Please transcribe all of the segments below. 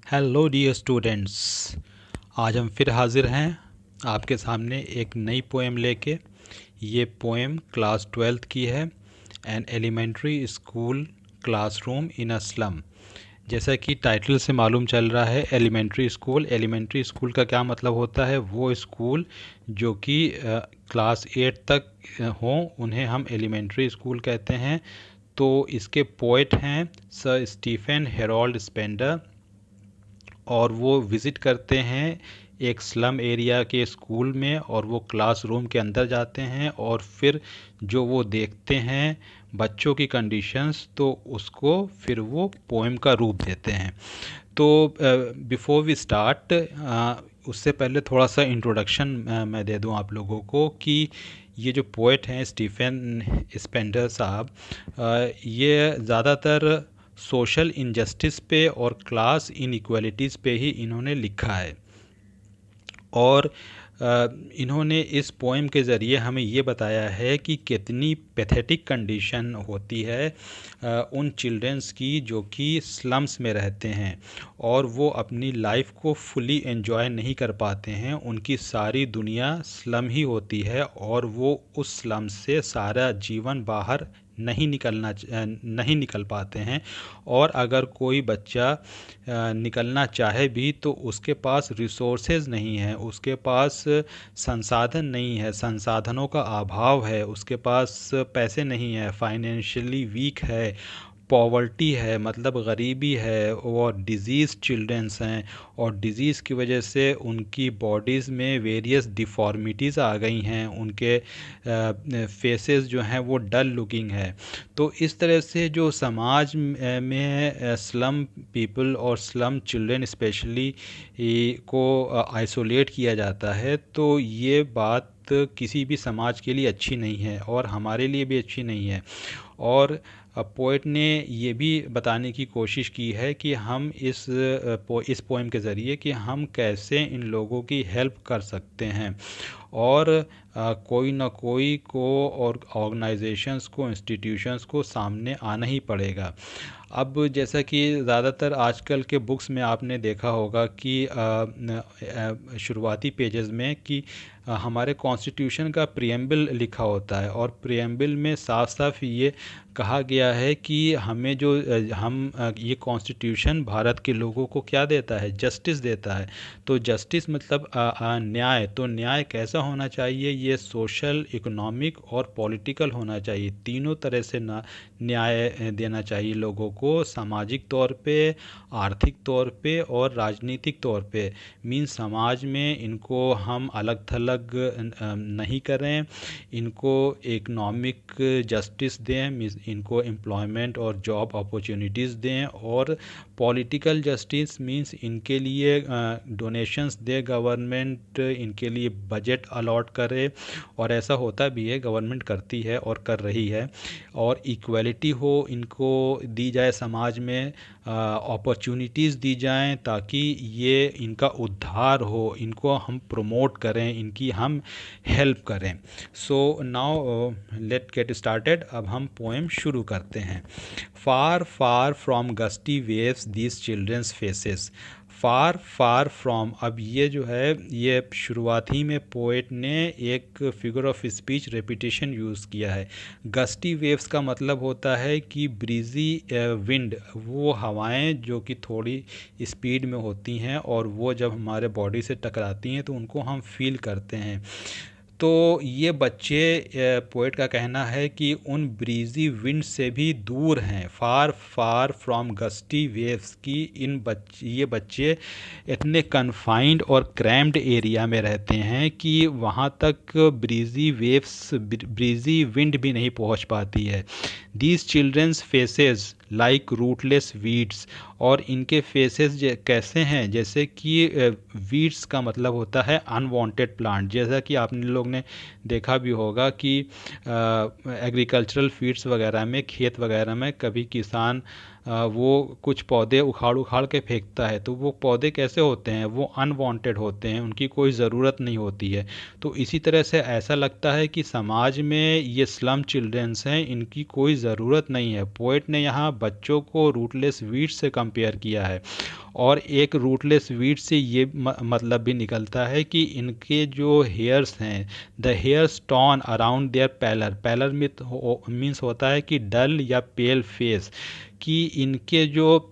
Hello dear students. आज हम फिर हाजिर हैं आपके सामने एक नई पोएम लेके। ये पोएम क्लास 12th की है। An elementary school classroom in a slum. जैसा कि टाइटल से मालूम चल रहा है, एलिमेंट्री स्कूल का क्या मतलब होता है? वो स्कूल जो कि क्लास 8 तक हों उन्हें हम एलिमेंट्री स्कूल कहते हैं। तो इसके पोएट हैं सर स्टीफन हेरोल्ड स्पेंडर, और वो विज़िट करते हैं एक स्लम एरिया के स्कूल में, और वो क्लासरूम के अंदर जाते हैं और फिर जो वो देखते हैं बच्चों की कंडीशंस, तो उसको फिर वो पोएम का रूप देते हैं। तो बिफोर वी स्टार्ट, उससे पहले थोड़ा सा इंट्रोडक्शन मैं दे दूं आप लोगों को कि ये जो पोएट हैं स्टीफन स्पेंडर साहब, ये ज़्यादातर सोशल इनजस्टिस पे और क्लास इनइक्वालिटीज़ पे ही इन्होंने लिखा है। और इन्होंने इस पोएम के ज़रिए हमें ये बताया है कि कितनी पैथेटिक कंडीशन होती है उन चिल्ड्रंस की जो कि स्लम्स में रहते हैं और वो अपनी लाइफ को फुली एंजॉय नहीं कर पाते हैं। उनकी सारी दुनिया स्लम ही होती है और वो उस स्लम से सारा जीवन बाहर नहीं निकल पाते हैं। और अगर कोई बच्चा निकलना चाहे भी तो उसके पास रिसोर्सेज नहीं है, उसके पास संसाधन नहीं है, संसाधनों का अभाव है, उसके पास पैसे नहीं है, फाइनेंशियली वीक है, पॉवर्टी है मतलब गरीबी है, और डिज़ीज़ चिल्ड्रंस हैं, और डिज़ीज़ की वजह से उनकी बॉडीज़ में वेरियस डिफ़ॉर्मिटीज़ आ गई हैं, उनके फेसेस जो हैं वो डल लुकिंग है। तो इस तरह से जो समाज में स्लम पीपल और स्लम चिल्ड्रन स्पेशली को आइसोलेट किया जाता है, तो ये बात किसी भी समाज के लिए अच्छी नहीं है और हमारे लिए भी अच्छी नहीं है। और पोएट ने ये भी बताने की कोशिश की है कि हम इस पोएम के ज़रिए कि हम कैसे इन लोगों की हेल्प कर सकते हैं। और कोई ना कोई को और ऑर्गेनाइजेशंस को, इंस्टीट्यूशंस को सामने आना ही पड़ेगा। अब जैसा कि ज़्यादातर आजकल के बुक्स में आपने देखा होगा कि शुरुआती पेजेस में कि हमारे कॉन्स्टिट्यूशन का प्रियम्बल लिखा होता है, और प्रियम्बल में साफ साफ ये कहा गया है कि हमें जो ये कॉन्स्टिट्यूशन भारत के लोगों को क्या देता है? जस्टिस देता है। तो जस्टिस मतलब न्याय। तो न्याय कैसा होना चाहिए? ये सोशल, इकोनॉमिक और पॉलिटिकल होना चाहिए। तीनों तरह से न्याय देना चाहिए लोगों को, सामाजिक तौर पे, आर्थिक तौर पे और राजनीतिक तौर पे। मीन समाज में इनको हम अलग थलग नहीं करें, इनको इकोनॉमिक जस्टिस दें, मीन्स इनको एम्प्लॉयमेंट और जॉब अपॉर्चुनिटीज़ दें, और पॉलिटिकल जस्टिस मीन्स इनके लिए डोनेशंस दे गवर्नमेंट, इनके लिए बजट अलॉट करे। और ऐसा होता भी है, गवर्नमेंट करती है और कर रही है। और इक्वलिटी हो, इनको दी जाए समाज में, अपॉर्चुनिटीज़ दी जाएं ताकि ये इनका उद्धार हो, इनको हम प्रमोट करें, इनकी हम हेल्प करें। So now let get started. अब हम पोएम शुरू करते हैं। Far far from gusty waves these children's faces. Far far from, अब ये जो है ये शुरुआत ही में पोएट ने एक figure of speech repetition use किया है। गस्टी वेव्स का मतलब होता है कि ब्रीजी विंड, वो हवाएं जो कि थोड़ी स्पीड में होती हैं और वो जब हमारे बॉडी से टकराती हैं तो उनको हम फील करते हैं। तो ये बच्चे, पोएट का कहना है कि उन ब्रीजी विंड से भी दूर हैं, far far from gusty waves की। ये बच्चे इतने कन्फाइंड और क्रैम्ड एरिया में रहते हैं कि वहाँ तक ब्रीजी विंड भी नहीं पहुँच पाती है। These children's faces like rootless weeds, और इनके फेसेस कैसे हैं? जैसे कि वीड्स का मतलब होता है अनवांटेड प्लांट। जैसा कि आपने लोग ने देखा भी होगा कि एग्रीकल्चरल फील्ड्स वगैरह में, खेत वगैरह में कभी किसान वो कुछ पौधे उखाड़ उखाड़ के फेंकता है, तो वो पौधे कैसे होते हैं, वो अनवांटेड होते हैं, उनकी कोई ज़रूरत नहीं होती है। तो इसी तरह से ऐसा लगता है कि समाज में ये स्लम चिल्ड्रंस हैं, इनकी कोई ज़रूरत नहीं है। पोएट ने यहाँ बच्चों को रूटलेस वीड्स से कंपेयर किया है, और एक रूटलेस वीड से ये मतलब भी निकलता है कि इनके जो हेयर्स हैं, the hairs torn around their pallor, pallor means होता है कि डल या पेल फेस, कि इनके जो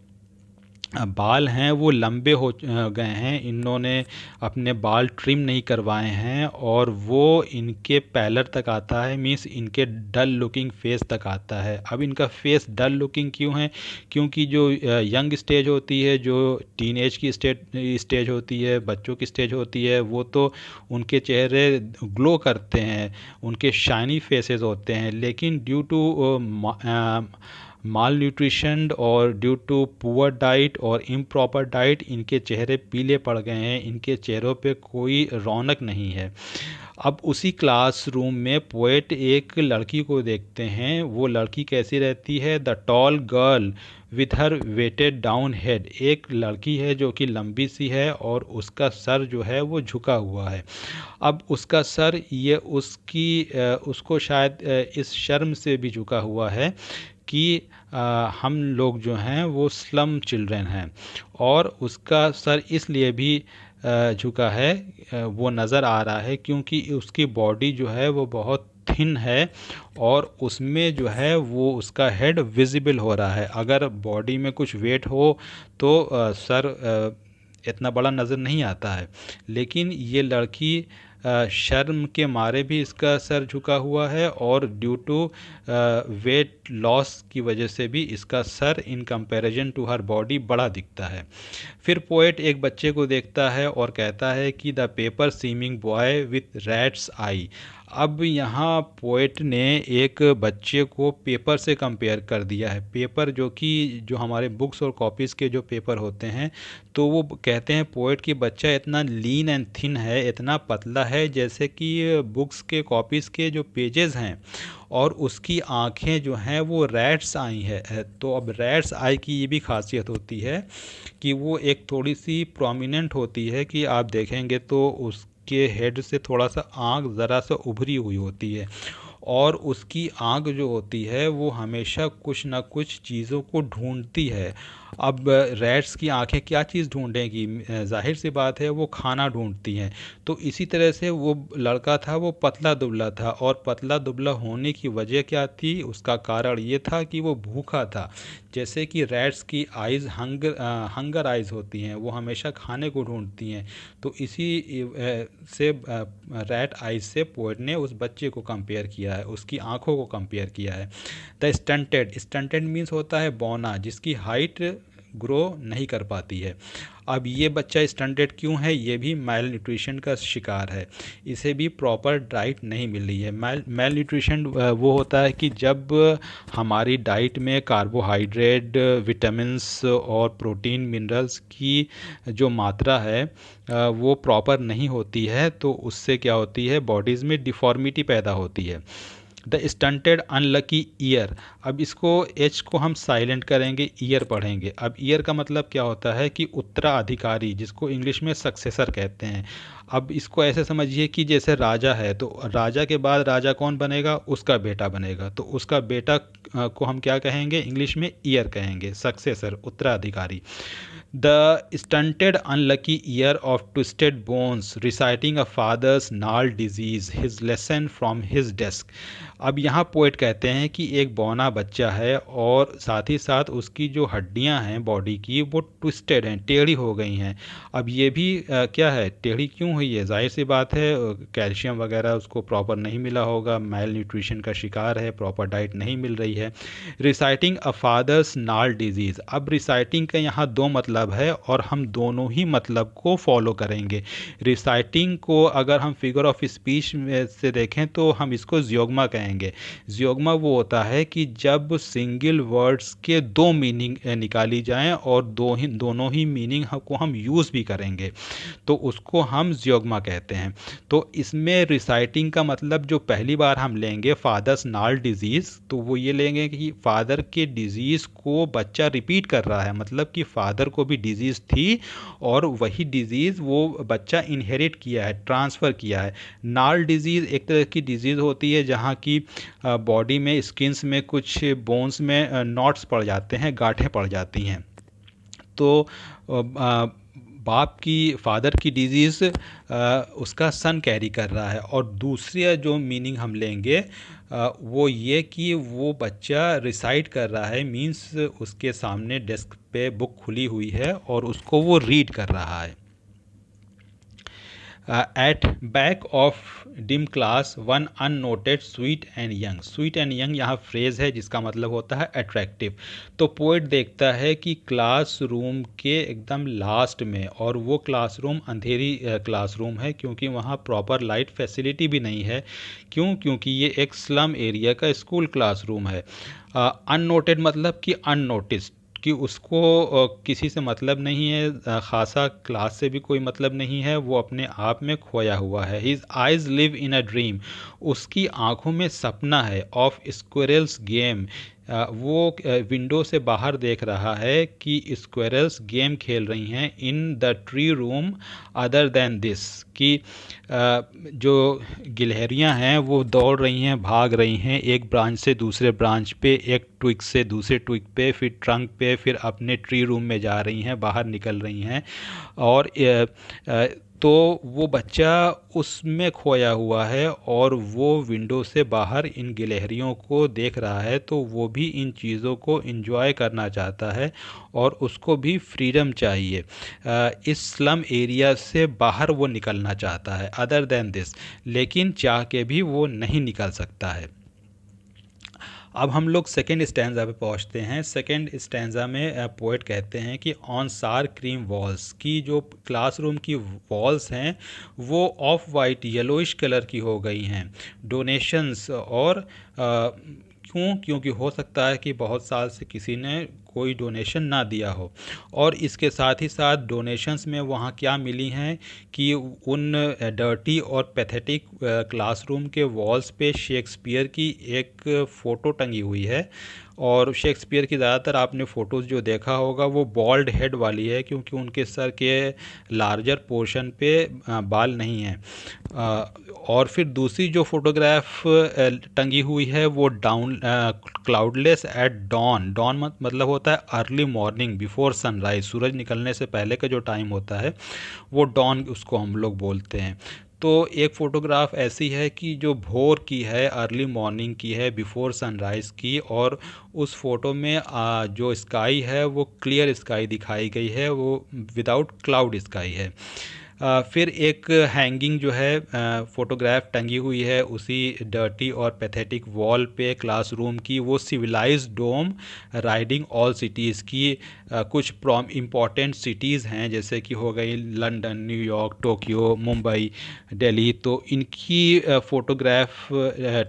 बाल हैं वो लंबे हो गए हैं, इन्होंने अपने बाल ट्रिम नहीं करवाए हैं, और वो इनके पैलर तक आता है, मीन्स इनके डल लुकिंग फेस तक आता है। अब इनका फेस डल लुकिंग क्यों है? क्योंकि जो यंग स्टेज होती है, जो टीनेज की स्टेज होती है, बच्चों की स्टेज होती है, वो तो उनके चेहरे ग्लो करते हैं, उनके शाइनी फेसेस होते हैं। लेकिन ड्यू टू माल न्यूट्रिशन और ड्यू टू पुअर डाइट और इम्प्रॉपर डाइट इनके चेहरे पीले पड़ गए हैं, इनके चेहरों पे कोई रौनक नहीं है। अब उसी क्लासरूम में पोएट एक लड़की को देखते हैं। वो लड़की कैसी रहती है? The tall girl with her weighted down head, एक लड़की है जो कि लंबी सी है और उसका सर जो है वो झुका हुआ है। अब उसका सर ये उसको शायद इस शर्म से भी झुका हुआ है कि हम लोग जो हैं वो स्लम चिल्ड्रन हैं, और उसका सर इसलिए भी झुका है, वो नज़र आ रहा है क्योंकि उसकी बॉडी जो है वो बहुत थिन है, और उसमें जो है वो उसका हेड विजिबल हो रहा है। अगर बॉडी में कुछ वेट हो तो सर इतना बड़ा नज़र नहीं आता है। लेकिन ये लड़की शर्म के मारे भी इसका सर झुका हुआ है, और ड्यू टू वेट लॉस की वजह से भी इसका सर in comparison to her body बड़ा दिखता है। फिर पोएट एक बच्चे को देखता है और कहता है कि the paper seeming boy with rats eye. अब यहाँ पोएट ने एक बच्चे को पेपर से कंपेयर कर दिया है। पेपर जो हमारे बुक्स और कॉपीज़ के जो पेपर होते हैं, तो वो कहते हैं पोएट कि बच्चा इतना लीन एंड थिन है, इतना पतला है, जैसे कि बुक्स के कॉपीज़ के जो पेजेस हैं, और उसकी आँखें जो हैं वो रैट्स आई है। तो अब रैट्स आई की ये भी खासियत होती है कि वो एक थोड़ी सी प्रोमिनेंट होती है, कि आप देखेंगे तो उसके हेड से थोड़ा सा आँख ज़रा सा उभरी हुई होती है, और उसकी आँख जो होती है वो हमेशा कुछ ना कुछ चीज़ों को ढूंढती है। अब रैट्स की आंखें क्या चीज़ ढूंढेंगी? जाहिर सी बात है वो खाना ढूंढती हैं। तो इसी तरह से वो लड़का था, वो पतला दुबला था, और पतला दुबला होने की वजह क्या थी? उसका कारण ये था कि वो भूखा था। जैसे कि रैट्स की आइज़ हंगर आइज़ होती हैं, वो हमेशा खाने को ढूंढती हैं। तो इसी से रैट आइज़ से पोएट ने उस बच्चे को कंपेयर किया है, उसकी आंखों को कंपेयर किया है। द स्टंटेड मीन्स होता है बौना, जिसकी हाइट ग्रो नहीं कर पाती है। अब ये बच्चा स्टंटेड क्यों है? ये भी माइल न्यूट्रिशन का शिकार है, इसे भी प्रॉपर डाइट नहीं मिल रही है। माइल न्यूट्रिशन वो होता है कि जब हमारी डाइट में कार्बोहाइड्रेट, विटामिन्स और प्रोटीन, मिनरल्स की जो मात्रा है वो प्रॉपर नहीं होती है, तो उससे क्या होती है? बॉडीज़ में डिफॉर्मिटी पैदा होती है। द स्टंटेड अनलकी ईयर, अब इसको एच को हम साइलेंट करेंगे, ईयर पढ़ेंगे। अब ईयर का मतलब क्या होता है कि उत्तराधिकारी, जिसको इंग्लिश में सक्सेसर कहते हैं। अब इसको ऐसे समझिए कि जैसे राजा है, तो राजा के बाद राजा कौन बनेगा? उसका बेटा बनेगा। तो उसका बेटा को हम क्या कहेंगे? इंग्लिश में ईयर कहेंगे, सक्सेसर, उत्तराधिकारी। The stunted unlucky ear of twisted bones reciting a father's gnarled disease, his lesson from his desk। अब यहाँ पोएट कहते हैं कि एक बौना बच्चा है, और साथ ही साथ उसकी जो हड्डियाँ हैं बॉडी की वो ट्विस्टेड हैं, टेढ़ी हो गई हैं। अब ये भी क्या है? टेढ़ी क्यों हुई है? जाहिर सी बात है कैल्शियम वगैरह उसको प्रॉपर नहीं मिला होगा, माइल न्यूट्रिशन का शिकार है, प्रॉपर डाइट नहीं मिल रही है। रिसाइटिंग अ फादर्स नाल डिजीज़, अब रिसाइटिंग का यहाँ दो मतलब मतलब है और हम दोनों ही मतलब को फॉलो करेंगे। रिसाइटिंग को अगर हम फिगर ऑफ स्पीच से देखें तो हम इसको ज़्योग्मा कहेंगे। ज़्योग्मा वो होता है कि जब सिंगल वर्ड्स के दो मीनिंग निकाली जाएं और दोनों ही मीनिंग को हम यूज़ भी करेंगे तो उसको हम ज़्योग्मा कहते हैं। तो इसमें रिसाइटिंग का मतलब जो पहली बार हम लेंगे फादर्स नाल डिजीज़, तो वो ये लेंगे कि फादर के डिजीज़ को बच्चा रिपीट कर रहा है, मतलब कि फादर को भी डिजीज़ थी और वही डिजीज़ वो बच्चा इनहेरिट किया है, ट्रांसफ़र किया है। नाल डिजीज़ एक तरह की डिजीज़ होती है जहाँ की बॉडी में स्किन्स में कुछ बोन्स में नॉट्स पड़ जाते हैं, गांठें पड़ जाती हैं। तो बाप की फादर की डिजीज़ उसका सन कैरी कर रहा है। और दूसरी जो मीनिंग हम लेंगे वो ये कि वो बच्चा रिसाइट कर रहा है, मींस उसके सामने डेस्क पे बुक खुली हुई है और उसको वो रीड कर रहा है। At back of dim class one unnoted sweet and young. Sweet and young यहाँ फ्रेज है जिसका मतलब होता है अट्रैक्टिव। तो पोएट देखता है कि क्लासरूम के एकदम लास्ट में, और वो क्लासरूम अंधेरी क्लासरूम है क्योंकि वहाँ प्रॉपर लाइट फैसिलिटी भी नहीं है। क्यों? क्योंकि ये एक स्लम एरिया का स्कूल क्लासरूम है। अननोटेड मतलब कि अननोटिस्ड, कि उसको किसी से मतलब नहीं है, ख़ासा क्लास से भी कोई मतलब नहीं है, वो अपने आप में खोया हुआ है। His eyes live in a dream, उसकी आंखों में सपना है। ऑफ स्क्विरल्स गेम, वो विंडो से बाहर देख रहा है कि स्क्विरल्स गेम खेल रही हैं in the tree room other than this, कि जो गिलहरियां हैं वो दौड़ रही हैं, भाग रही हैं एक ब्रांच से दूसरे ब्रांच पे, एक ट्विग से दूसरे ट्विग पे, फिर ट्रंक पे, फिर अपने ट्री रूम में जा रही हैं, बाहर निकल रही हैं। और तो वो बच्चा उसमें खोया हुआ है और वो विंडो से बाहर इन गिलहरियों को देख रहा है, तो वो भी इन चीज़ों को एंजॉय करना चाहता है और उसको भी फ्रीडम चाहिए। इस स्लम एरिया से बाहर वो निकलना चाहता है अदर देन दिस, लेकिन चाह के भी वो नहीं निकल सकता है। अब हम लोग सेकेंड स्टैंजा पे पहुंचते हैं। सेकेंड स्टैंजा में पोएट कहते हैं कि ऑन सार क्रीम वॉल्स, की जो क्लासरूम की वॉल्स हैं वो ऑफ वाइट येलोइश कलर की हो गई हैं। डोनेशंस, और क्यों? क्योंकि हो सकता है कि बहुत साल से किसी ने कोई डोनेशन ना दिया हो। और इसके साथ ही साथ डोनेशंस में वहाँ क्या मिली हैं कि उन डर्टी और पैथेटिक क्लासरूम के वॉल्स पे शेक्सपियर की एक फ़ोटो टंगी हुई है। और शेक्सपियर की ज़्यादातर आपने फ़ोटोज़ जो देखा होगा वो बॉल्ड हेड वाली है, क्योंकि उनके सर के लार्जर पोर्शन पे बाल नहीं हैं। और फिर दूसरी जो फोटोग्राफ टंगी हुई है वो down cloudless at dawn. Dawn मतलब होता है अर्ली मॉर्निंग बिफोर सनराइज, सूरज निकलने से पहले का जो टाइम होता है वो डॉन उसको हम लोग बोलते हैं। तो एक फ़ोटोग्राफ ऐसी है कि जो भोर की है, अर्ली मॉर्निंग की है, बिफोर सनराइज़ की, और उस फ़ोटो में जो स्काई है वो क्लियर स्काई दिखाई गई है, वो विदाउट क्लाउड स्काई है। फिर एक हैंगिंग जो है फ़ोटोग्राफ टंगी हुई है उसी डर्टी और पैथेटिक वॉल पे क्लासरूम की, वो सिविलाइज्ड डोम राइडिंग ऑल सिटीज़ की। कुछ इम्पॉर्टेंट सिटीज़ हैं जैसे कि हो गई London, New York, Tokyo, Mumbai, Delhi, तो इनकी फ़ोटोग्राफ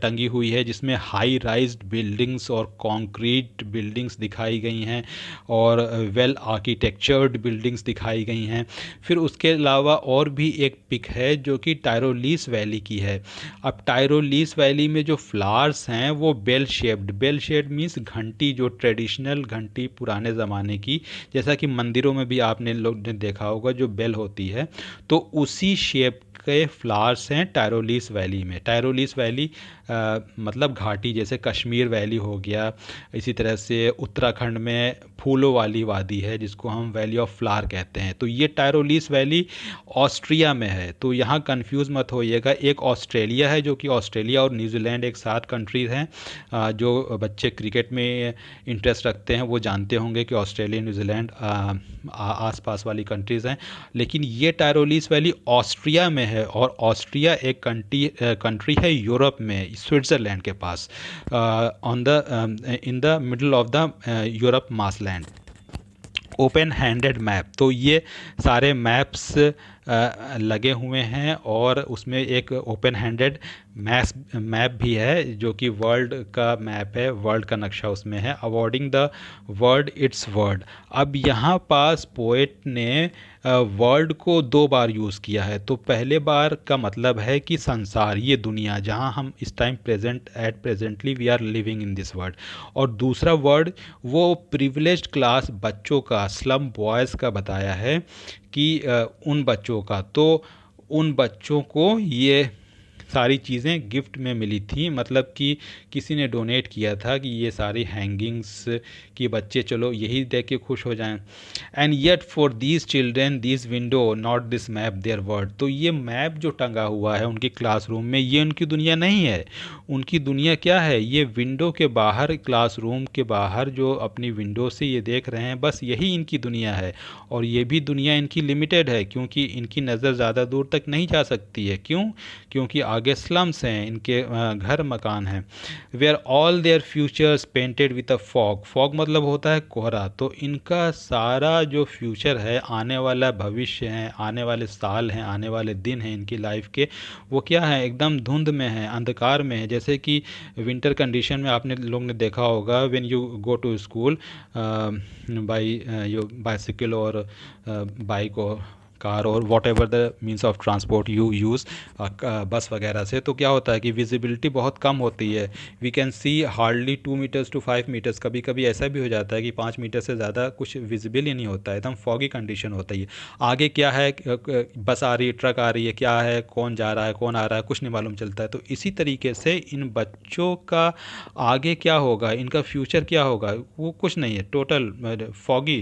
टंगी हुई है जिसमें हाई राइज्ड बिल्डिंग्स और कंक्रीट बिल्डिंग्स दिखाई गई हैं और वेल आर्किटेक्चर्ड बिल्डिंग्स दिखाई गई हैं। फिर उसके अलावा और भी एक पिक है जो कि टायरोलीस वैली की है। अब टायरोलीस वैली में जो फ्लावर्स हैं वो bell shaped, bell shaped means घंटी, जो ट्रेडिशनल घंटी पुराने ज़माने की, जैसा कि मंदिरों में भी आपने लोग ने देखा होगा जो बेल होती है, तो उसी शेप के फ्लावर्स हैं टायरोलीस वैली में। टायरोलीस वैली मतलब घाटी, जैसे कश्मीर वैली हो गया, इसी तरह से उत्तराखंड में फूलों वाली वादी है जिसको हम वैली ऑफ फ्लावर कहते हैं। तो ये टायरोलीस वैली ऑस्ट्रिया में है, तो यहाँ कंफ्यूज मत होइएगा। एक ऑस्ट्रेलिया है जो कि ऑस्ट्रेलिया और न्यूजीलैंड एक साथ कंट्रीज हैं। जो बच्चे क्रिकेट में इंटरेस्ट रखते हैं वो जानते होंगे कि ऑस्ट्रेलिया न्यूजीलैंड आसपास वाली कंट्रीज़ हैं, लेकिन ये टायरोलीस वैली ऑस्ट्रिया में है और ऑस्ट्रिया एक कंट्री है यूरोप में, स्विट्ज़रलैंड के पास, in the middle of the Europe massland. Open handed map. तो ये सारे मैप्स लगे हुए हैं और उसमें एक ओपन हैंडेड मैप भी है जो कि वर्ल्ड का मैप है, वर्ल्ड का नक्शा उसमें है। Awarding the world it's word. अब यहाँ पास पोएट ने वर्ल्ड को 2 बार यूज़ किया है। तो पहले बार का मतलब है कि संसार, ये दुनिया जहाँ हम इस time presently we are living in this world. और दूसरा वर्ड वो प्रिविलेज्ड क्लास बच्चों का, स्लम बॉयज़ का बताया है कि उन बच्चों का, तो उन बच्चों को ये सारी चीज़ें गिफ्ट में मिली थी, मतलब कि किसी ने डोनेट किया था कि ये सारी हैंगिंग्स कि बच्चे चलो यही देख के खुश हो जाएं। And yet for these children this window not this map there world. तो ये मैप जो टंगा हुआ है उनकी क्लासरूम में, ये उनकी दुनिया नहीं है। उनकी दुनिया क्या है? ये विंडो के बाहर, क्लासरूम के बाहर जो अपनी विंडो से ये देख रहे हैं, बस यही इनकी दुनिया है। और ये भी दुनिया इनकी लिमिटेड है क्योंकि इनकी नज़र ज़्यादा दूर तक नहीं जा सकती है। क्यों? क्योंकि आगे स्लम्स हैं, इनके घर मकान हैं। Where all their futures painted with a fog. Fog मतलब होता है कोहरा। तो इनका सारा जो फ्यूचर है, आने वाला भविष्य है, आने वाले साल हैं, आने वाले दिन हैं इनकी लाइफ के, वो क्या है? एकदम धुंध में है, अंधकार में है। जैसे कि विंटर कंडीशन में आपने लोग ने देखा होगा, when you go to school by your bicycle और बाइक और कार और whatever the means of transport you use, bus वगैरह से, तो क्या होता है कि विजिबिलिटी बहुत कम होती है। We can see hardly 2 metres to 5 metres. कभी कभी ऐसा भी हो जाता है कि 5 मीटर से ज़्यादा कुछ विजिबल ही नहीं होता है, एकदम फॉगी कंडीशन होता है। आगे क्या है, बस आ रही है, ट्रक आ रही है, क्या है, कौन जा रहा है, कौन आ रहा है, कुछ नहीं मालूम चलता है। तो इसी तरीके से इन बच्चों का आगे क्या होगा, इनका फ्यूचर क्या होगा, वो कुछ नहीं है, टोटल फॉगी।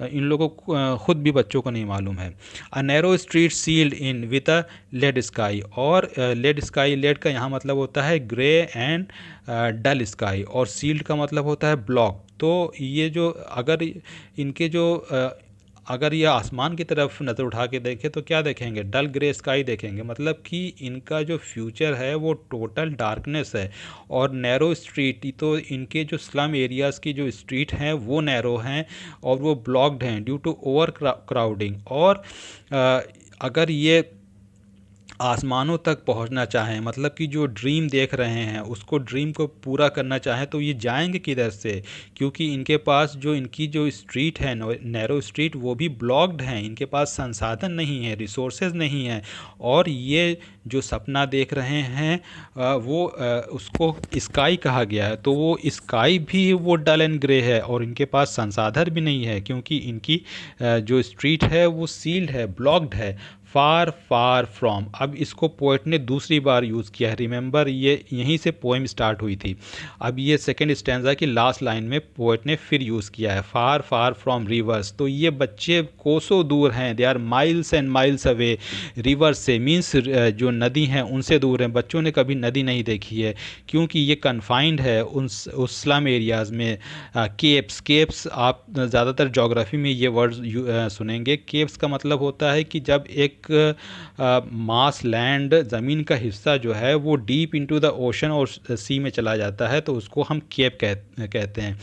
इन लोगों को खुद भी बच्चों को नहीं मालूम है। A narrow street sealed in with a lead sky. और लेड स्काई, लेड का यहाँ मतलब होता है ग्रे एंड डल स्काई, और सील्ड का मतलब होता है ब्लॉक। तो ये जो अगर इनके जो अगर ये आसमान की तरफ नज़र उठा के देखें तो क्या देखेंगे? डल ग्रे स्काई देखेंगे। मतलब कि इनका जो फ्यूचर है वो टोटल डार्कनेस है। और नैरो स्ट्रीट, तो इनके जो स्लम एरियाज़ की जो स्ट्रीट हैं वो नैरो हैं और वो ब्लॉक्ड हैं ड्यू टू ओवर क्राउडिंग। और अगर ये आसमानों तक पहुंचना चाहें, मतलब कि जो ड्रीम देख रहे हैं उसको, ड्रीम को पूरा करना चाहें, तो ये जाएंगे किधर से? क्योंकि इनके पास जो इनकी जो स्ट्रीट है, नैरो स्ट्रीट, वो भी ब्लॉक्ड हैं। इनके पास संसाधन नहीं है, रिसोर्सेज नहीं है। और ये जो सपना देख रहे हैं वो उसको स्काई कहा गया है। तो वो स्काई भी वो डल एंड ग्रे है और इनके पास संसाधन भी नहीं है क्योंकि इनकी जो स्ट्रीट है वो सील्ड है, ब्लॉक्ड है। फार फार फ्रॉम। अब इसको पोएट ने दूसरी बार यूज़ किया है। रिमेंबर, ये यहीं से पोएम स्टार्ट हुई थी। अब ये सेकेंड स्टैंजा की लास्ट लाइन में पोएट ने फिर यूज़ किया है, फार फार फ्रॉम रिवर्स। तो ये बच्चे कोसों दूर हैं, they are miles and miles away rivers से, मीन्स जो नदी हैं उनसे दूर हैं। बच्चों ने कभी नदी नहीं देखी है क्योंकि ये कन्फाइंड है उस स्लम एरियाज़ में। केप्स, केप्स आप ज़्यादातर जोग्राफी में ये वर्ड सुनेंगे। केप्स का मतलब होता है कि जब एक मास लैंड, ज़मीन का हिस्सा जो है वो डीप इनटू द ओशन और सी में चला जाता है, तो उसको हम केप कहते हैं।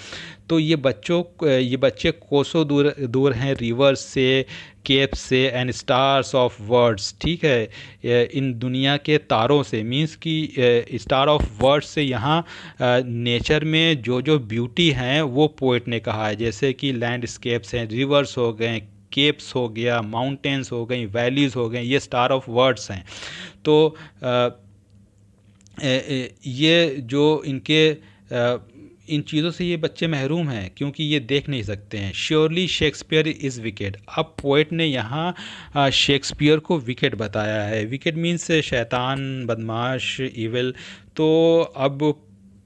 तो ये बच्चे कोसों दूर दूर हैं रिवर्स से, केप से, एंड स्टार्स ऑफ वर्ड्स। ठीक है, इन दुनिया के तारों से, मीन्स कि स्टार ऑफ वर्ड्स से यहाँ नेचर में जो जो ब्यूटी हैं वो पोएट ने कहा है। जैसे कि लैंडस्केप्स हैं, रिवर्स हो गए, केप्स हो गया, माउंटेन्स हो गई, वैलीज़ हो गई, ये स्टार ऑफ वर्ड्स हैं। तो ये जो इनके इन चीज़ों से ये बच्चे महरूम हैं क्योंकि ये देख नहीं सकते हैं। Surely Shakespeare is wicked. अब पोएट ने यहाँ शेक्सपियर को विकेड बताया है। विकेड मीन्स शैतान, बदमाश, इविल। तो अब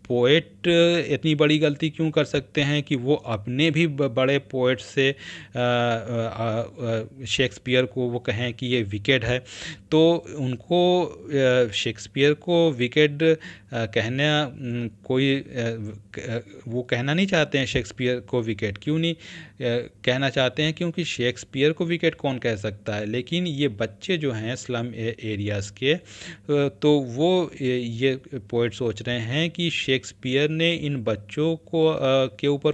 पोएट इतनी बड़ी गलती क्यों कर सकते हैं कि वो अपने भी बड़े पोएट से शेक्सपियर को वो कहें कि ये विकेड है। तो उनको शेक्सपियर को विकेड कहना कोई वो कहना नहीं चाहते हैं शेक्सपियर को विकेट। क्यों नहीं कहना चाहते हैं? क्योंकि शेक्सपियर को विकेट कौन कह सकता है। लेकिन ये बच्चे जो हैं स्लम एरियाज़ के, तो वो ये पोएट सोच रहे हैं कि शेक्सपियर ने इन बच्चों को के ऊपर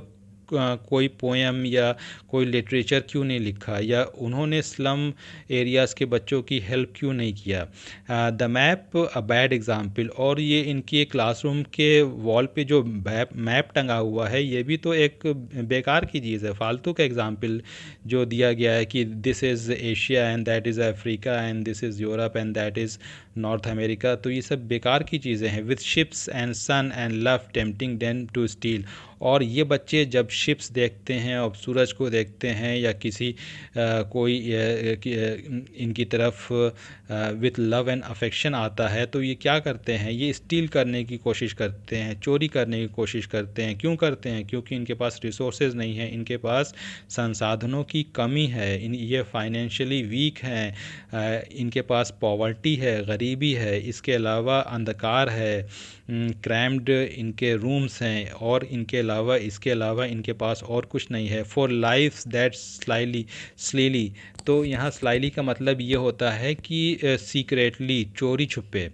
कोई पोएम या कोई लिटरेचर क्यों नहीं लिखा, या उन्होंने स्लम एरियाज़ के बच्चों की हेल्प क्यों नहीं किया। The map a bad example, और ये इनके क्लासरूम के वॉल पे जो मैप टंगा हुआ है ये भी तो एक बेकार की चीज़ है, फालतू का एग्जाम्पल जो दिया गया है कि this is Asia and that is Africa and this is Europe and that is North America. तो ये सब बेकार की चीज़ें हैं। With ships and sun and love tempting them to steal, और ये बच्चे जब शिप्स देखते हैं और सूरज को देखते हैं या किसी कोई इनकी तरफ विथ लव एंड अफेक्शन आता है तो ये क्या करते हैं, ये स्टील करने की कोशिश करते हैं, चोरी करने की कोशिश करते हैं। क्यों करते हैं? क्योंकि इनके पास रिसोर्सेज नहीं है, इनके पास संसाधनों की कमी है, ये फाइनेंशियली वीक हैं, इनके पास पॉवर्टी है, गरीबी है, इसके अलावा अंधकार है, क्रैम्ड इनके रूम्स हैं, और इनके अलावा इनके पास और कुछ नहीं है। फॉर लाइफ दैट स्लीली, तो यहाँ स्लाइली का मतलब ये होता है कि सीक्रेटली, चोरी छुपे,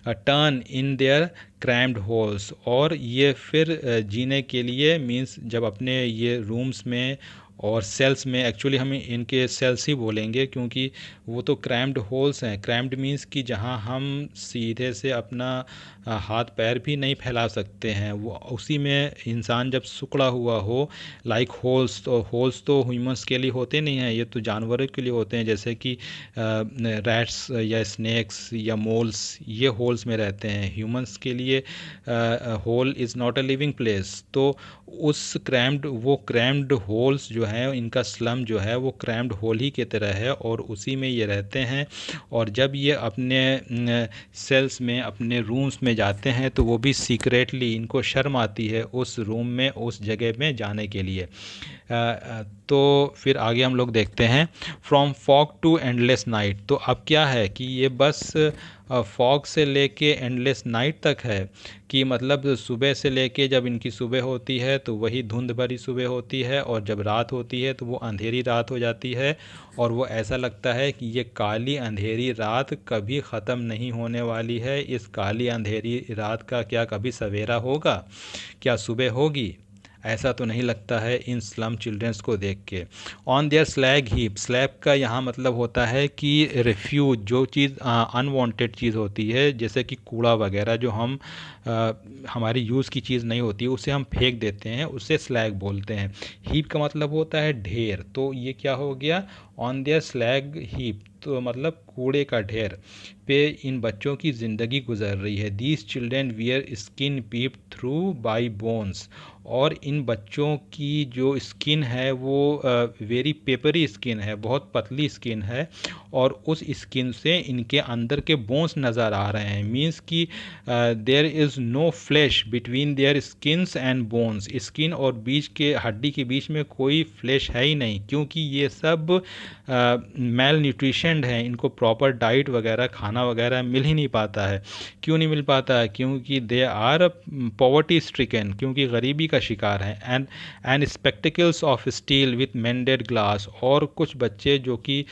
turn in their crammed holes, और ये फिर जीने के लिए मीन्स जब अपने ये रूम्स में और सेल्स में, एक्चुअली हम इनके सेल्स ही बोलेंगे क्योंकि वो तो क्रैम्ड होल्स हैं। क्रैम्ड मीन्स कि जहाँ हम सीधे से अपना हाथ पैर भी नहीं फैला सकते हैं, वो उसी में इंसान जब सिकुड़ा हुआ हो, लाइक होल्स। तो होल्स तो ह्यूमंस के लिए होते नहीं हैं, ये तो जानवरों के लिए होते हैं, जैसे कि रैट्स या स्नेक्स या मोल्स, ये होल्स में रहते हैं। ह्यूमंस के लिए hole is not a living place. तो उस क्रैम्ड होल्स जो है, इनका स्लम जो है वो क्रैम्ड होल ही की तरह है, और उसी में ये रहते हैं। और जब ये अपने सेल्स में, अपने रूम्स में जाते हैं तो वो भी सीक्रेटली, इनको शर्म आती है उस रूम में, उस जगह में जाने के लिए। तो फिर आगे हम लोग देखते हैं from fog to endless night. तो अब क्या है कि ये बस फॉग से लेके एंडलेस नाइट तक है, कि मतलब सुबह से लेके जब इनकी सुबह होती है तो वही धुंध भरी सुबह होती है, और जब रात होती है तो वो अंधेरी रात हो जाती है, और वो ऐसा लगता है कि ये काली अंधेरी रात कभी ख़त्म नहीं होने वाली है। इस काली अंधेरी रात का क्या कभी सवेरा होगा, क्या सुबह होगी? ऐसा तो नहीं लगता है इन स्लम चिल्ड्रंस को देख के। On their slag heap, slag का यहाँ मतलब होता है कि रिफ्यूज, जो चीज़ अनवांटेड चीज़ होती है, जैसे कि कूड़ा वगैरह जो हम हमारी यूज़ की चीज़ नहीं होती, उसे हम फेंक देते हैं, उसे स्लैग बोलते हैं। हीप का मतलब होता है ढेर, तो ये क्या हो गया, ऑन देयर स्लैग हीप, तो मतलब कूड़े का ढेर पे इन बच्चों की ज़िंदगी गुजर रही है। These children wear skin pep through by bones, और इन बच्चों की जो स्किन है वो वेरी पेपरी स्किन है, बहुत पतली स्किन है, और उस स्किन से इनके अंदर के बोन्स नज़र आ रहे हैं। मीन्स कि there is no flesh between their skins and bones, skin और बीच के हड्डी के बीच में कोई फ्लैश है ही नहीं, क्योंकि ये सब मेल न्यूट्रिशंड हैं, इनको प्रॉपर डाइट वगैरह, खाना वगैरह मिल ही नहीं पाता है। क्यों नहीं मिल पाता है? क्योंकि दे आर पॉवर्टी स्ट्रिकन, क्योंकि गरीबी का शिकार है। And spectacles of steel with मेंडेड glass, और कुछ बच्चे जो कि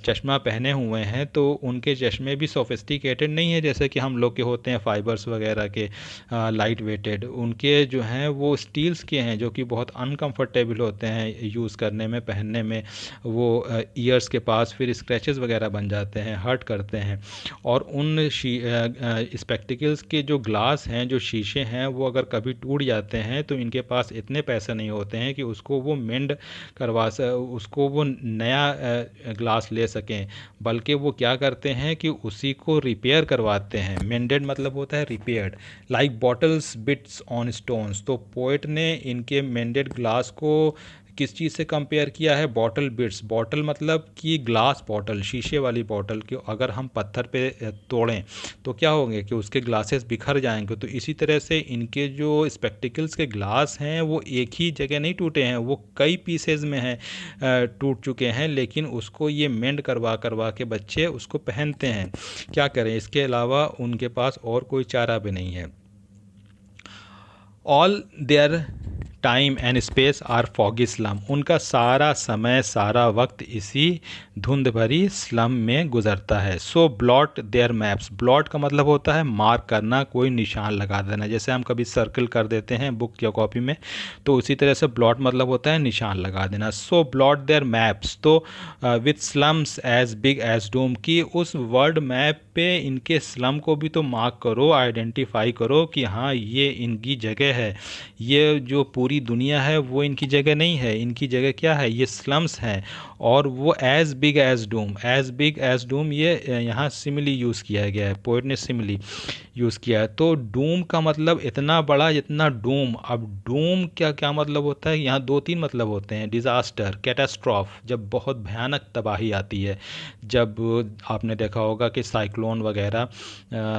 चश्मा पहने हुए हैं तो उनके चश्मे भी सोफिस्टिकेटेड नहीं है जैसे कि हम लोग के होते हैं, फाइबर्स वगैरह के, लाइट वेटेड। उनके जो हैं वो स्टील्स के हैं, जो कि बहुत अनकंफर्टेबल होते हैं यूज़ करने में, पहनने में। वो ईयर्स के पास फिर स्क्रैचेस वगैरह बन जाते हैं, हर्ट करते हैं। और उन स्पेक्टिकल्स के जो ग्लास हैं, जो शीशे हैं, वो अगर कभी टूट जाते हैं तो इनके पास इतने पैसे नहीं होते हैं कि उसको वो मेंड उसको वो नया ग्लास ले सकें, बल्कि वो क्या करते हैं कि उसी को रिपेयर करवाते हैं। मेंडेड मतलब होता है repaired, like bottles beads on stones. तो पोएट ने इनके मेंडेड ग्लास को किस चीज़ से कंपेयर किया है? Bottle bits. बॉटल मतलब कि ग्लास बॉटल, शीशे वाली बॉटल की अगर हम पत्थर पे तोड़ें तो क्या होंगे कि उसके ग्लासेस बिखर जाएंगे। तो इसी तरह से इनके जो स्पेक्टिकल्स के ग्लास हैं वो एक ही जगह नहीं टूटे हैं, वो कई पीसेज में हैं, टूट चुके हैं, लेकिन उसको ये मेंड करवा करवा के बच्चे उसको पहनते हैं। क्या करें, इसके अलावा उनके पास और कोई चारा भी नहीं है। All their time and space are foggy slum, उनका सारा समय सारा वक्त इसी धुंध भरी स्लम में गुजरता है। सो ब्लॉट देयर मैप्स, ब्लॉट का मतलब होता है मार्क करना, कोई निशान लगा देना, जैसे हम कभी सर्कल कर देते हैं बुक या कॉपी में, तो उसी तरह से ब्लॉट मतलब होता है निशान लगा देना। सो ब्लॉट देयर मैप्स, तो with slums as big as doom, की उस वर्ल्ड मैप पे इनके स्लम को भी तो मार्क करो, आइडेंटिफाई करो कि हाँ ये इनकी जगह है, ये जो पूरी दुनिया है वो इनकी जगह नहीं है, इनकी जगह क्या है, ये स्लम्स हैं। और वो as big as doom, as big as doom ये यहाँ सिमिली यूज़ किया गया है, पोएट ने सिमिली यूज़ किया है। तो डूम का मतलब इतना बड़ा जितना डूम। अब डूम क्या क्या मतलब होता है, यहाँ दो तीन मतलब होते हैं। डिज़ास्टर, कैटास्ट्रॉफ, जब बहुत भयानक तबाही आती है, जब आपने देखा होगा कि साइक्लोन वगैरह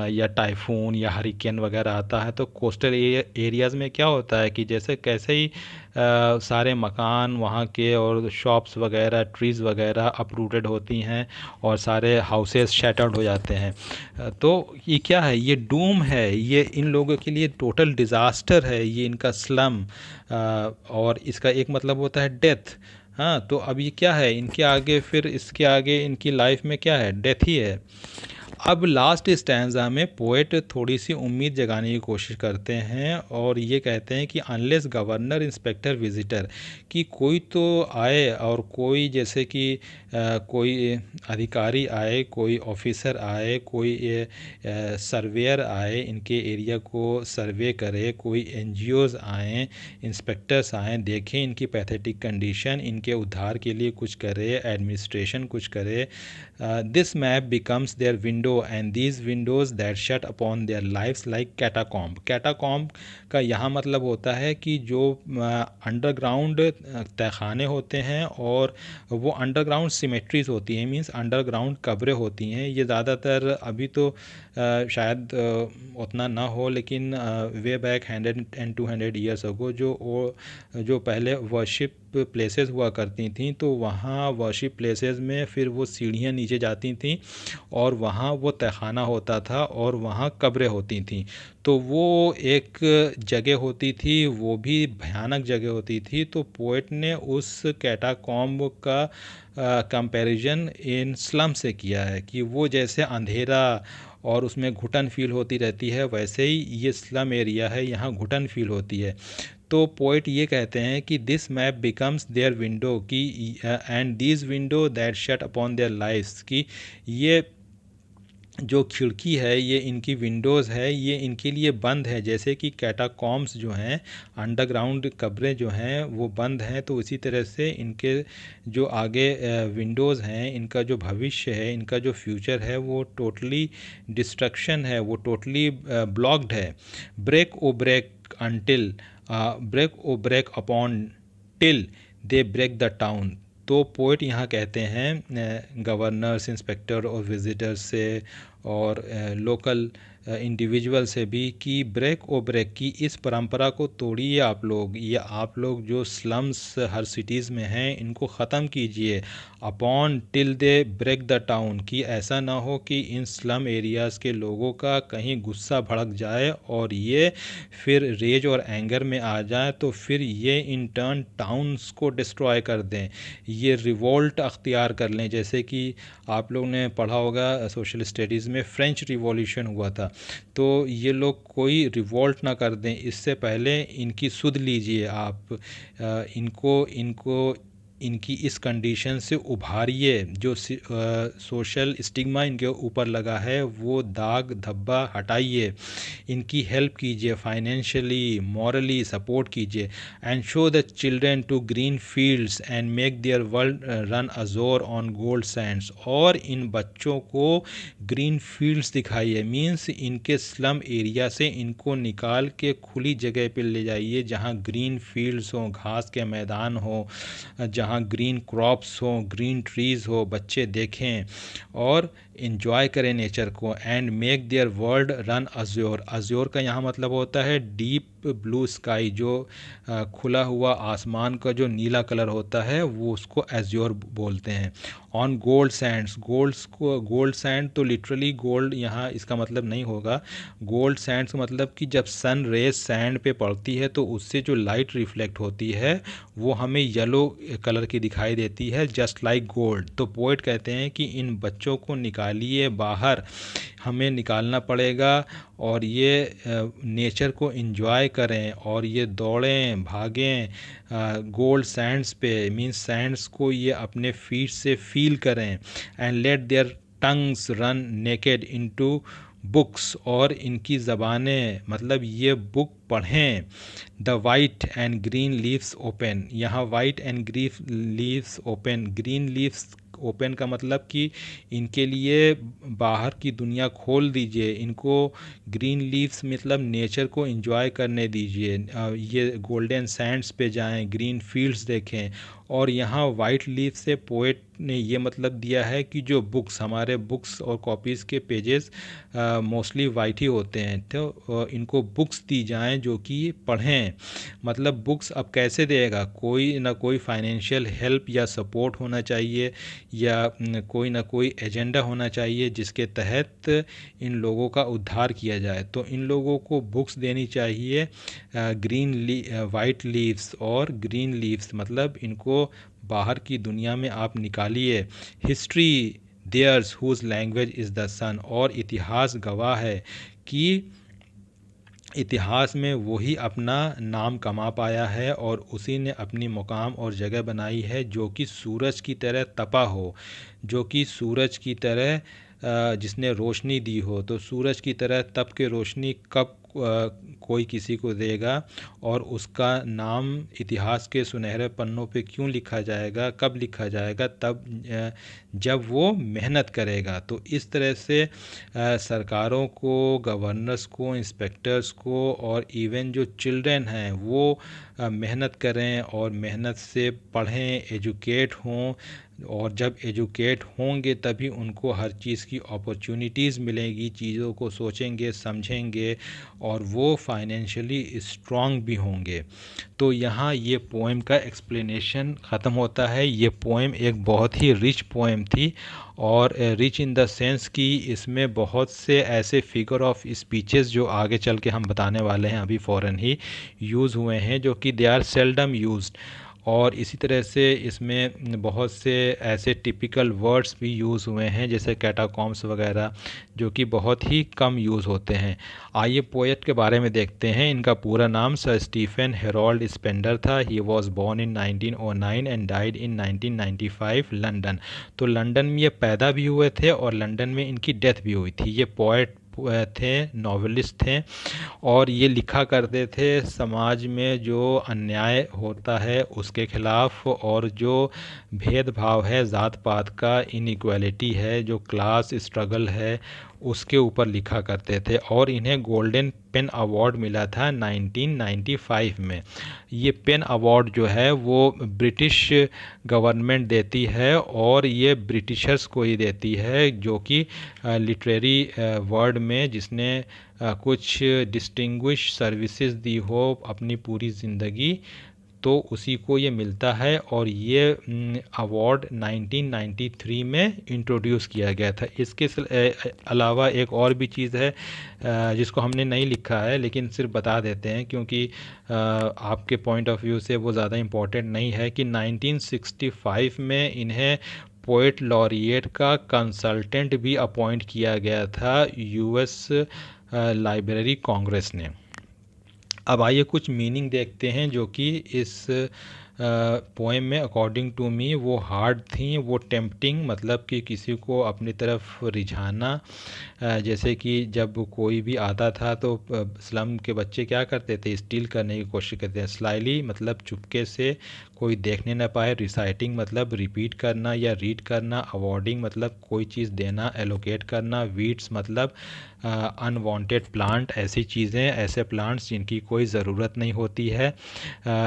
या टाइफून या हरिकेन वगैरह आता है, तो कोस्टल एरियाज़ में क्या होता है कि जैसे कैसे ही सारे मकान वहाँ के और शॉप्स वगैरह, ट्रीज़ वगैरह अपरूटेड होती हैं और सारे हाउसेस शैटर्ड हो जाते हैं। तो ये क्या है, ये डूम है, ये इन लोगों के लिए टोटल डिज़ास्टर है, ये इनका स्लम। और इसका एक मतलब होता है डेथ। हाँ, तो अब ये क्या है इनके आगे, फिर इसके आगे इनकी लाइफ में क्या है, डेथ ही है। अब लास्ट स्टैंजा में पोएट थोड़ी सी उम्मीद जगाने की कोशिश करते हैं और ये कहते हैं कि अनलेस गवर्नर इंस्पेक्टर विजिटर, कि कोई तो आए, और कोई जैसे कि कोई अधिकारी आए, कोई ऑफिसर आए, कोई सर्वेयर आए, इनके एरिया को सर्वे करे, कोई एनजीओज़ आएँ, इंस्पेक्टर्स आएँ, देखें इनकी पैथेटिक कंडीशन, इनके उद्धार के लिए कुछ करे, एडमिनिस्ट्रेशन कुछ करे। This map becomes their window and these windows that shut upon their lives like catacomb. Catacomb का यहाँ मतलब होता है कि जो अंडरग्राउंड तहखाने होते हैं और वो अंडरग्राउंड सिमेट्रीज होती हैं, मींस अंडरग्राउंड कब्रें होती हैं। ये ज़्यादातर अभी तो शायद उतना ना हो, लेकिन way back 100 and 200 years ago जो पहले वर्शिप प्लेसेस हुआ करती थी, तो वहाँ वर्शिप प्लेसेस में फिर वो सीढ़ियाँ नीचे जाती थीं और वहाँ वो तहखाना होता था और वहाँ कब्रें होती थीं। तो वो एक जगह होती थी, वो भी भयानक जगह होती थी। तो पोएट ने उस कैटाकॉम्ब का कंपैरिजन इन स्लम से किया है कि वो जैसे अंधेरा और उसमें घुटन फील होती रहती है, वैसे ही ये स्लम एरिया है, यहाँ घुटन फील होती है। तो पोइट ये कहते हैं कि this map becomes their window, की and this window that shut upon their lifes, की ये जो खिड़की है, ये इनकी विंडोज़ है, ये इनके लिए बंद है। जैसे कि कैटाकॉम्ब्स जो हैं, अंडरग्राउंड कब्रें जो हैं वो बंद हैं, तो उसी तरह से इनके जो आगे विंडोज़ हैं, इनका जो भविष्य है, इनका जो फ्यूचर है, वो टोटली डिस्ट्रक्शन है, वो टोटली ब्लॉक्ड है। Break O break until, break O break upon till they break the town. तो पोइट यहाँ कहते हैं गवर्नर्स, इंस्पेक्टर और विजिटर्स से और लोकल इंडिविजुअल से भी कि ब्रेक ओ ब्रेक की इस परंपरा को तोड़िए आप लोग, ये आप लोग जो स्लम्स हर सिटीज़ में हैं इनको ख़त्म कीजिए। Upon till they break the town, कि ऐसा ना हो कि इन स्लम एरियाज़ के लोगों का कहीं गुस्सा भड़क जाए और ये फिर रेज और एंगर में आ जाए, तो फिर ये इन टर्न टाउन्स को डिस्ट्रॉय कर दें, ये रिवोल्ट अख्तियार कर लें। जैसे कि आप लोग ने पढ़ा होगा सोशल स्टडीज़ में, फ्रेंच रिवॉल्यूशन हुआ था, तो ये लोग कोई रिवोल्ट ना कर दें, इससे पहले इनकी सुध लीजिए आप, इनको इनकी इस कंडीशन से उभारिए, जो सोशल स्टिग्मा इनके ऊपर लगा है वो दाग धब्बा हटाइए, इनकी हेल्प कीजिए, फाइनेंशियली मॉरली सपोर्ट कीजिए। And show the children to green fields and make their world run azure on gold sands, और इन बच्चों को ग्रीन फील्ड्स दिखाइए, मीन्स इनके स्लम एरिया से इनको निकाल के खुली जगह पर ले जाइए, जहाँ ग्रीन फील्ड्स हों, घास के मैदान हो, जहाँ ग्रीन क्रॉप्स हो, ग्रीन ट्रीज़ हो, बच्चे देखें। और इंजॉय करें नेचर को, and make their world run Azure. Azure का यहाँ मतलब होता है डीप ब्लू स्काई, जो खुला हुआ आसमान का जो नीला कलर होता है वो उसको एज्योर बोलते हैं। On gold Sands, gold sand तो लिटरली गोल्ड यहाँ इसका मतलब नहीं होगा। गोल्ड सैंड्स मतलब कि जब सन रेज सैंड पे पड़ती है तो उससे जो लाइट रिफ्लेक्ट होती है वो हमें येलो कलर की दिखाई देती है, जस्ट लाइक गोल्ड। तो पोएट कहते हैं कि इन बच्चों को निकालिए बाहर, हमें निकालना पड़ेगा, और ये नेचर को एंजॉय करें, और ये दौड़ें भागें गोल्ड सैंड्स पे, मीन्स सैंड्स को ये अपने फीट से फील करें, and let their tongues run naked into books, और इनकी ज़बानें मतलब ये बुक पढ़ें। The white and green leaves open, यहाँ white and green leaves open, green leaves open का मतलब कि इनके लिए बाहर की दुनिया खोल दीजिए, इनको ग्रीन लीव्स मतलब नेचर को एंजॉय करने दीजिए। ये गोल्डन सैंड्स पे जाएं, ग्रीन फील्ड्स देखें। और यहाँ वाइट लीफ से पोएट ने ये मतलब दिया है कि जो बुक्स, हमारे बुक्स और कॉपीज़ के पेजेस मोस्टली वाइट ही होते हैं, तो इनको बुक्स दी जाएं जो कि पढ़ें। मतलब बुक्स अब कैसे देगा, कोई ना कोई फाइनेंशियल हेल्प या सपोर्ट होना चाहिए, या कोई ना कोई एजेंडा होना चाहिए जिसके तहत इन लोगों का उद्धार किया जाए। तो इन लोगों को बुक्स देनी चाहिए, वाइट लीव्स और ग्रीन लीव्स, मतलब इनको बाहर की दुनिया में आप निकालिए। History there's whose language is the sun, और इतिहास गवाह है कि इतिहास में वही अपना नाम कमा पाया है और उसी ने अपनी मुकाम और जगह बनाई है जो कि सूरज की तरह तपा हो, जो कि सूरज की तरह जिसने रोशनी दी हो। तो सूरज की तरह तप के रोशनी कब कोई किसी को देगा, और उसका नाम इतिहास के सुनहरे पन्नों पे क्यों लिखा जाएगा, कब लिखा जाएगा, तब जब वो मेहनत करेगा। तो इस तरह से सरकारों को, गवर्नर्स को, इंस्पेक्टर्स को, और इवन जो चिल्ड्रेन हैं वो मेहनत करें और मेहनत से पढ़ें, एजुकेट हों, और जब एजुकेट होंगे तभी उनको हर चीज़ की अपॉर्चुनिटीज़ मिलेगी, चीज़ों को सोचेंगे, समझेंगे, और वो फाइनेंशियली स्ट्रांग भी होंगे। तो यहाँ ये पोएम का एक्सप्लेनेशन ख़त्म होता है। ये पोएम एक बहुत ही रिच पोएम थी, और रिच इन द सेंस कि इसमें बहुत से ऐसे फिगर ऑफ स्पीचेस जो आगे चल के हम बताने वाले हैं अभी फ़ौरन ही यूज़ हुए हैं, जो कि दे आर सेल्डम यूज्ड। और इसी तरह से इसमें बहुत से ऐसे टिपिकल वर्ड्स भी यूज़ हुए हैं जैसे कैटाकॉम्स वगैरह, जो कि बहुत ही कम यूज़ होते हैं। आइए पोएट के बारे में देखते हैं। इनका पूरा नाम सर स्टीफन हेरोल्ड स्पेंडर था। He was born in 1909 and died in 1995 London. तो लंदन में ये पैदा भी हुए थे और लंदन में इनकी डेथ भी हुई थी। ये पोएट थे, नॉवेलिस्ट थे, और ये लिखा करते थे समाज में जो अन्याय होता है उसके खिलाफ, और जो भेदभाव है ज़ात पात का, इनइक्वालिटी है, जो क्लास स्ट्रगल है, उसके ऊपर लिखा करते थे। और इन्हें गोल्डन पेन अवार्ड मिला था 1995 में। ये पेन अवार्ड जो है वो ब्रिटिश गवर्नमेंट देती है, और ये ब्रिटिशर्स को ही देती है, जो कि लिटरेरी वर्ड में जिसने कुछ डिस्टिंग्विश सर्विसेज दी हो अपनी पूरी ज़िंदगी, तो उसी को ये मिलता है। और ये अवार्ड 1993 में इंट्रोड्यूस किया गया था। इसके अलावा एक और भी चीज़ है जिसको हमने नहीं लिखा है, लेकिन सिर्फ बता देते हैं क्योंकि आपके पॉइंट ऑफ व्यू से वो ज़्यादा इम्पोर्टेंट नहीं है, कि 1965 में इन्हें पोएट लॉरिएट का कंसल्टेंट भी अपॉइंट किया गया था यूएस लाइब्रेरी कांग्रेस ने। अब आइए कुछ मीनिंग देखते हैं जो कि इस पोएम में अकॉर्डिंग टू मी वो हार्ड थी, वो टेम्पटिंग मतलब कि किसी को अपनी तरफ रिझाना। जैसे कि जब कोई भी आता था तो स्लम के बच्चे क्या करते थे, स्टील करने की कोशिश करते हैं। स्लाइली मतलब चुपके से कोई देखने ना पाए। रिसाइटिंग मतलब रिपीट करना या रीड करना। अवॉर्डिंग मतलब कोई चीज़ देना, एलोकेट करना। वीड्स मतलब अनवांटेड प्लांट, ऐसी चीज़ें, ऐसे प्लांट्स जिनकी कोई ज़रूरत नहीं होती है।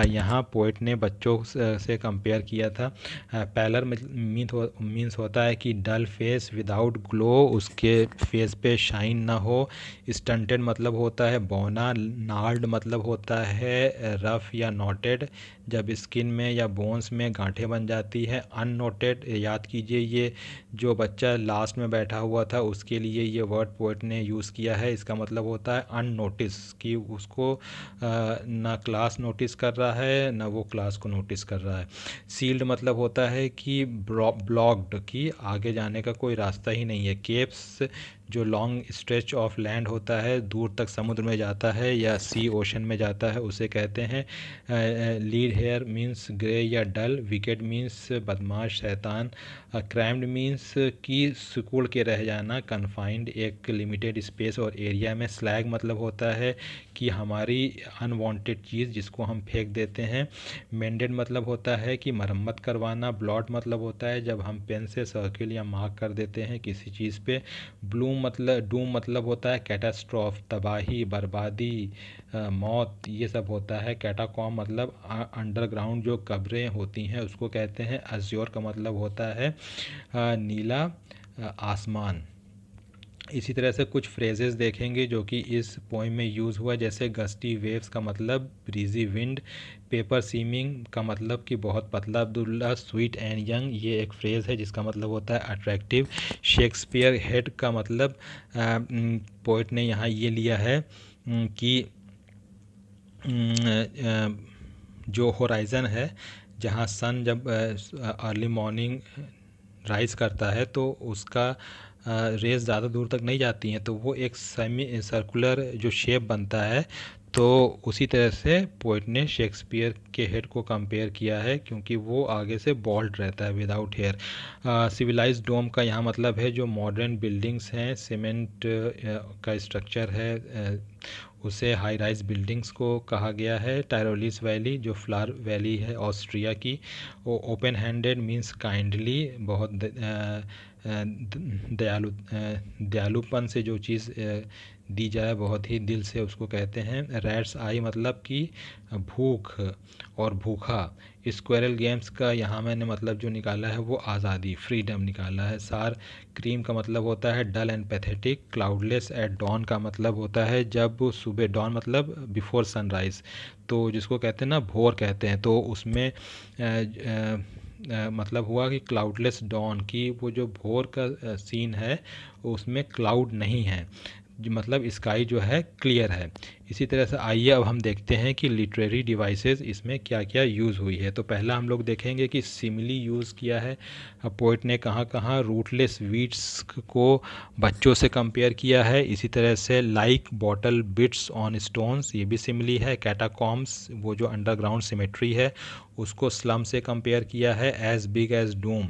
यहाँ पोइट ने बच्चों से कंपेयर किया था। पैलर मीन्स होता है कि डल फेस विदाउट ग्लो, उसके फेस पे शाइन ना हो। स्टंटेड मतलब होता है बौना। नाल्ड मतलब होता है रफ या नॉटेड, जब स्किन में या बोन्स में गांठें बन जाती है। अननोटेड, याद कीजिए ये जो बच्चा लास्ट में बैठा हुआ था उसके लिए ये वर्ड पोएट ने यूज़ किया है। इसका मतलब होता है अननोटिस, कि उसको ना क्लास नोटिस कर रहा है ना वो क्लास को नोटिस कर रहा है। सील्ड मतलब होता है कि ब्लॉक्ड, कि आगे जाने का कोई रास्ता ही नहीं है। केप्स जो लॉन्ग स्ट्रेच ऑफ लैंड होता है, दूर तक समुद्र में जाता है या सी ओशन में जाता है, उसे कहते हैं। लीड हेयर मीन्स ग्रे या डल। विकेट मीन्स बदमाश, शैतान। क्रैम्ड मीन्स कि सिकुड़ के रह जाना, कन्फाइंड एक लिमिटेड स्पेस और एरिया में। स्लैग मतलब होता है कि हमारी अनवांटेड चीज़ जिसको हम फेंक देते हैं। मेंडेड मतलब होता है कि मरम्मत करवाना। ब्लॉट मतलब होता है जब हम पेन से सर्किल या मार्क कर देते हैं किसी चीज़ पे। डूम मतलब होता है कैटास्ट्रॉफ, तबाही, बर्बादी, मौत, ये सब होता है। कैटाकॉम मतलब अंडरग्राउंड जो कब्रें होती हैं उसको कहते हैं। अज्योर का मतलब होता है नीला आसमान। इसी तरह से कुछ फ्रेजेस देखेंगे जो कि इस पोइम में यूज़ हुआ, जैसे गस्टी वेव्स का मतलब ब्रीजी विंड। पेपर सीमिंग का मतलब कि बहुत पतला। अब्दुल्ला स्वीट एंड यंग, ये एक फ्रेज़ है जिसका मतलब होता है अट्रैक्टिव। शेक्सपियर हेड का मतलब पोइट ने यहाँ ये लिया है कि जो होराइज़न है, जहाँ सन जब अर्ली मॉर्निंग राइज करता है तो उसका रेस ज़्यादा दूर तक नहीं जाती हैं, तो वो एक सेमी सर्कुलर जो शेप बनता है। तो उसी तरह से पोइट ने शेक्सपियर के हेड को कंपेयर किया है, क्योंकि वो आगे से बॉल्ड रहता है विदाउट हेयर। सिविलाइज्ड डोम का यहाँ मतलब है जो मॉडर्न बिल्डिंग्स हैं, सीमेंट का स्ट्रक्चर है, उसे हाई राइज बिल्डिंग्स को कहा गया है। टायरोलिस वैली जो फ्लावर वैली है ऑस्ट्रिया की, वो ओपन हैंडेड मीन्स काइंडली, बहुत दयालुपन से जो चीज़ दी जाए बहुत ही दिल से, उसको कहते हैं। रैट्स आई मतलब कि भूख और भूखा। स्क्वेरल गेम्स का यहाँ मैंने मतलब जो निकाला है वो आज़ादी, फ्रीडम निकाला है। सार क्रीम का मतलब होता है dull and pathetic. Cloudless at dawn का मतलब होता है जब सुबह, डॉन मतलब बिफोर सनराइज़, तो जिसको कहते हैं ना भोर कहते हैं, तो उसमें मतलब हुआ कि क्लाउडलेस डॉन, की वो जो भोर का सीन है उसमें क्लाउड नहीं है, मतलब स्काई जो है क्लियर है। इसी तरह से आइए अब हम देखते हैं कि लिटरेरी डिवाइसेस इसमें क्या क्या यूज़ हुई है। तो पहला हम लोग देखेंगे कि सिमिली यूज़ किया है। पोइट ने कहाँ कहाँ रूटलेस वीड्स को बच्चों से कंपेयर किया है। इसी तरह से like bottle beads on stones, ये भी सिमिली है। कैटाकॉम्स वो जो अंडरग्राउंड सिमेट्री है उसको स्लम से कंपेयर किया है। As big as doom.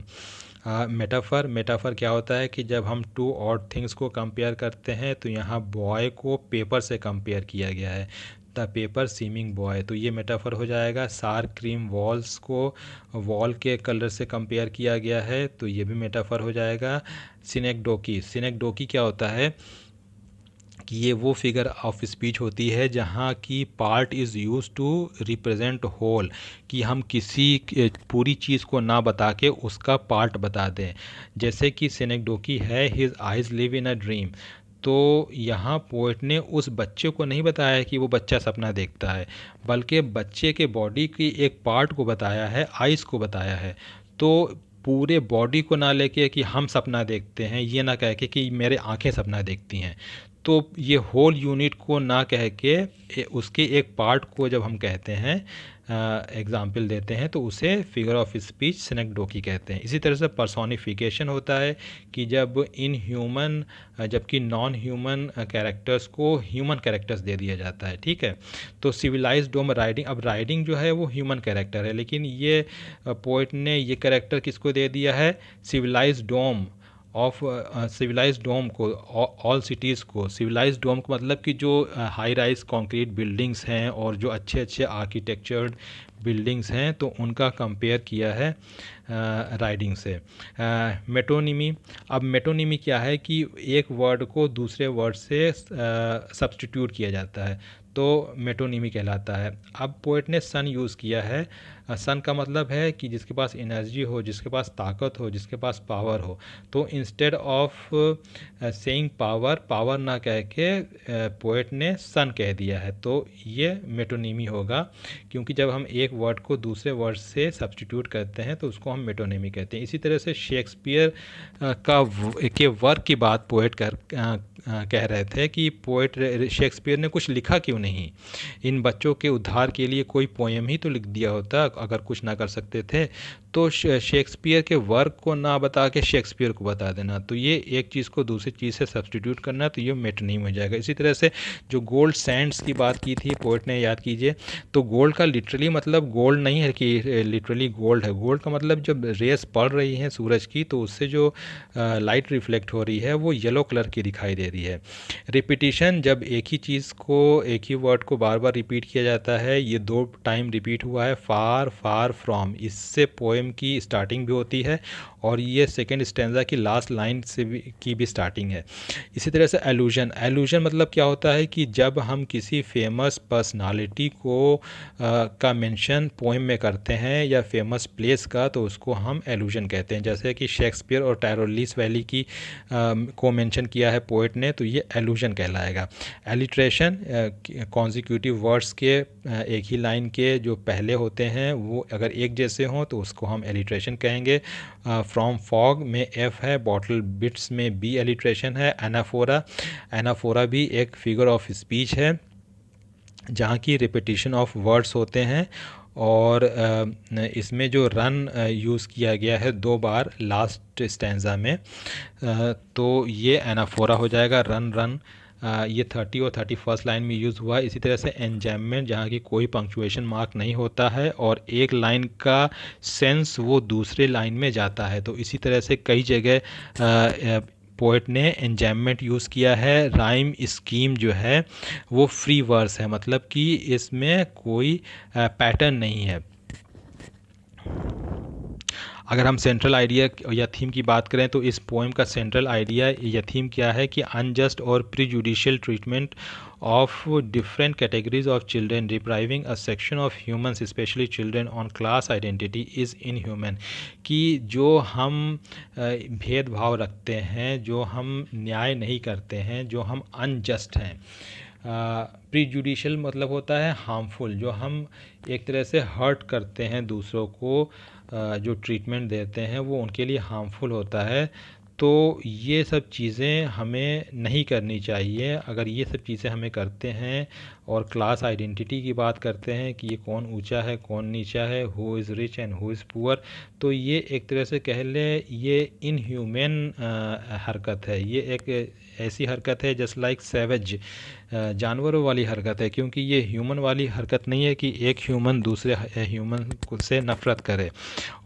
Metaphor क्या होता है कि जब हम टू ऑड थिंग्स को कंपेयर करते हैं, तो यहाँ बॉय को पेपर से कंपेयर किया गया है, द पेपर सीमिंग बॉय, तो ये मेटाफर हो जाएगा। सार क्रीम वॉल्स को वॉल के कलर से कंपेयर किया गया है, तो ये भी मेटाफर हो जाएगा। सिनेक्डोकी क्या होता है कि ये वो फिगर ऑफ स्पीच होती है जहाँ की part is use to represent whole, कि हम किसी पूरी चीज़ को ना बता के उसका पार्ट बता दें। जैसे कि सिनेक्डोकी है his eyes live in a dream, तो यहाँ पोएट ने उस बच्चे को नहीं बताया कि वो बच्चा सपना देखता है, बल्कि बच्चे के बॉडी की एक पार्ट को बताया है, आइज़ को बताया है। तो पूरे बॉडी को ना लेके कि हम सपना देखते हैं, ये ना कह के कि मेरे आंखें सपना देखती हैं, तो ये होल यूनिट को ना कह के उसके एक पार्ट को जब हम कहते हैं, एग्जाम्पल देते हैं, तो उसे फिगर ऑफ स्पीच सिनेक्डोकी कहते हैं। इसी तरह से पर्सोनिफिकेशन होता है कि जब इन ह्यूमन जबकि नॉन ह्यूमन कैरेक्टर्स को ह्यूमन कैरेक्टर्स दे दिया जाता है, ठीक है। तो सिविलाइज्ड डोम राइडिंग, अब राइडिंग जो है वो ह्यूमन कैरेक्टर है, लेकिन ये पोइट ने ये कैरेक्टर किसको दे दिया है, सिविलाइज्ड डोम, ऑफ सिविलाइज्ड डोम को, ऑल सिटीज़ को, सिविलाइज्ड डोम को मतलब कि जो हाई राइज कंक्रीट बिल्डिंग्स हैं और जो अच्छे अच्छे आर्किटेक्चर्ड बिल्डिंग्स हैं, तो उनका कंपेयर किया है राइडिंग से। मेटोनिमी, अब मेटोनिमी क्या है कि एक वर्ड को दूसरे वर्ड से सब्स्टिट्यूट किया जाता है, तो मेटोनिमी कहलाता है। अब पोएट ने सन यूज़ किया है। सन का मतलब है कि जिसके पास एनर्जी हो, जिसके पास ताकत हो, जिसके पास पावर हो। तो instead of saying power, power ना कह के पोएट ने सन कह दिया है, तो ये मेटोनिमी होगा, क्योंकि जब हम एक वर्ड को दूसरे वर्ड से सब्स्टिट्यूट करते हैं तो उसको हम मेटोनिमी कहते हैं। इसी तरह से शेक्सपियर के वर्क की बात पोएट कह रहे थे कि पोएट शेक्सपियर ने कुछ लिखा क्यों नहीं, इन बच्चों के उद्धार के लिए कोई पोएम ही तो लिख दिया होता अगर कुछ ना कर सकते थे। तो शेक्सपियर के वर्क को ना बता के शेक्सपियर को बता देना, तो ये एक चीज़ को दूसरी चीज़ से सब्स्टिट्यूट करना, तो ये मेटोनिम हो जाएगा। इसी तरह से जो गोल्ड सैंड्स की बात की थी पोएट ने, याद कीजिए, तो गोल्ड का लिटरली मतलब गोल्ड नहीं है कि लिटरली गोल्ड है। गोल्ड का मतलब जब रेस पड़ रही हैं सूरज की, तो उससे जो लाइट रिफ्लेक्ट हो रही है वो येलो कलर की दिखाई दे रही है। रिपीटिशन, जब एक ही चीज़ को, एक ही वर्ड को बार बार रिपीट किया जाता है, ये 2 टाइम रिपीट हुआ है, फार फार फ्रॉम, इससे पोएम की स्टार्टिंग भी होती है और ये सेकेंड स्टैंजा की लास्ट लाइन से भी स्टार्टिंग है। इसी तरह से एलूजन, एलूजन मतलब क्या होता है कि जब हम किसी फेमस पर्सनालिटी को का मेंशन पोएम में करते हैं या फेमस प्लेस का, तो उसको हम एलूजन कहते हैं। जैसे कि शेक्सपियर और टायरोलिस वैली की को मेंशन किया है पोएट ने, तो ये एलूजन कहलाएगा। एलिट्रेशन, कॉन्जिक्यूटिव वर्ड्स के एक ही लाइन के जो पहले होते हैं वो अगर एक जैसे हों तो उसको हम एलिट्रेशन कहेंगे। फ्रॉम फॉग में एफ है, बॉटल बिट्स में बी एलिट्रेशन है। एनाफोरा, एनाफोरा भी एक फिगर ऑफ स्पीच है जहाँ की रिपीटिशन ऑफ वर्ड्स होते हैं, और इसमें जो रन यूज़ किया गया है 2 बार लास्ट स्टैंजा में, तो ये एनाफोरा हो जाएगा, रन रन। ये 30 और 31 लाइन में यूज़ हुआ है। इसी तरह से एंजैममेंट, जहाँ की कोई पंक्चुएशन मार्क नहीं होता है और एक लाइन का सेंस वो दूसरे लाइन में जाता है, तो इसी तरह से कई जगह पोएट ने एंजैममेंट यूज़ किया है। राइम स्कीम जो है वो फ्री वर्स है, मतलब कि इसमें कोई पैटर्न नहीं है। अगर हम सेंट्रल आइडिया या थीम की बात करें तो इस पोएम का सेंट्रल आइडिया या थीम क्या है कि अनजस्ट और prejudicial treatment of different categories of children depriving a section of humans specially children on class identity is inhuman, कि जो हम भेदभाव रखते हैं, जो हम न्याय नहीं करते हैं, जो हम अनजस्ट हैं। प्रीजुडिशियल मतलब होता है हार्मफुल, जो हम एक तरह से हर्ट करते हैं दूसरों को, जो ट्रीटमेंट देते हैं वो उनके लिए हार्मफुल होता है। तो ये सब चीज़ें हमें नहीं करनी चाहिए। अगर ये सब चीज़ें हमें करते हैं और क्लास आइडेंटिटी की बात करते हैं कि ये कौन ऊंचा है कौन नीचा है, who is rich and who is poor, तो ये एक तरह से कह लें ये इनह्यूमन हरकत है। ये एक ऐसी हरकत है जस्ट लाइक सैवेज, जानवरों वाली हरकत है, क्योंकि ये ह्यूमन वाली हरकत नहीं है कि एक ह्यूमन दूसरे ह्यूमन से नफ़रत करे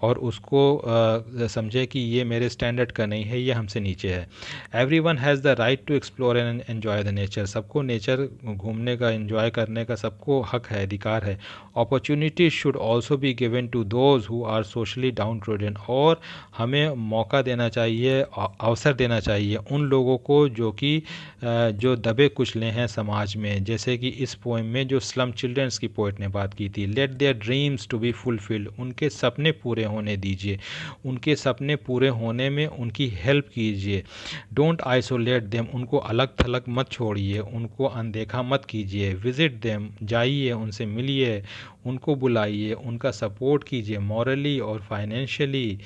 और उसको समझे कि ये मेरे स्टैंडर्ड का नहीं है, ये हमसे नीचे है। Everyone has the right to explore and enjoy the nature, सबको नेचर घूमने का, एंजॉय करने का सबको हक है, अधिकार है। Opportunity should also be given to those who are socially downtrodden, और हमें मौका देना चाहिए, अवसर देना चाहिए उन लोगों को जो कि जो दबे कुचले हैं समाज में। जैसे कि इस पोएम में जो स्लम चिल्ड्रंस की पोएट ने बात की थी, let their dreams to be fulfilled, उनके सपने पूरे होने दीजिए, उनके सपने पूरे होने में उनकी हेल्प कीजिए। डोंट आइसोलेट देम, उनको अलग थलग मत छोड़िए, उनको अनदेखा मत कीजिए। विजिट देम, जाइए उनसे मिलिए, उनको बुलाइए, उनका सपोर्ट कीजिए मॉरली और फाइनेंशियली,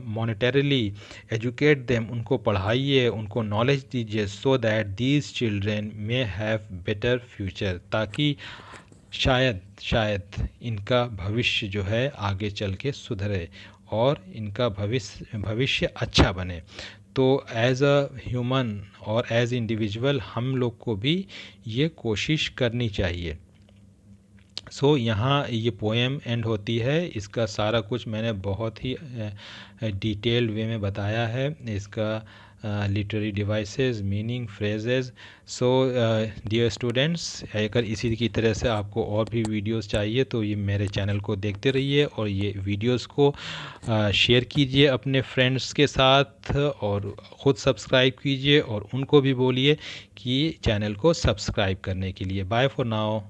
मॉनेटरीली। एजुकेट देम, उनको पढ़ाइए, उनको नॉलेज दीजिए, so that these children may have better future, ताकि शायद इनका भविष्य जो है आगे चल के सुधरे और इनका भविष्य अच्छा बने। तो एज अ ह्यूमन और एज इंडिविजुअल हम लोग को भी ये कोशिश करनी चाहिए। सो यहाँ ये पोएम एंड होती है। इसका सारा कुछ मैंने बहुत ही डिटेल्ड वे में बताया है, इसका literary devices, meaning, phrases. So dear students, अगर इसी की तरह से आपको और भी वीडियोस चाहिए तो ये मेरे चैनल को देखते रहिए और ये वीडियोस को शेयर कीजिए अपने फ्रेंड्स के साथ और ख़ुद सब्सक्राइब कीजिए और उनको भी बोलिए कि चैनल को सब्सक्राइब करने के लिए। Bye for now.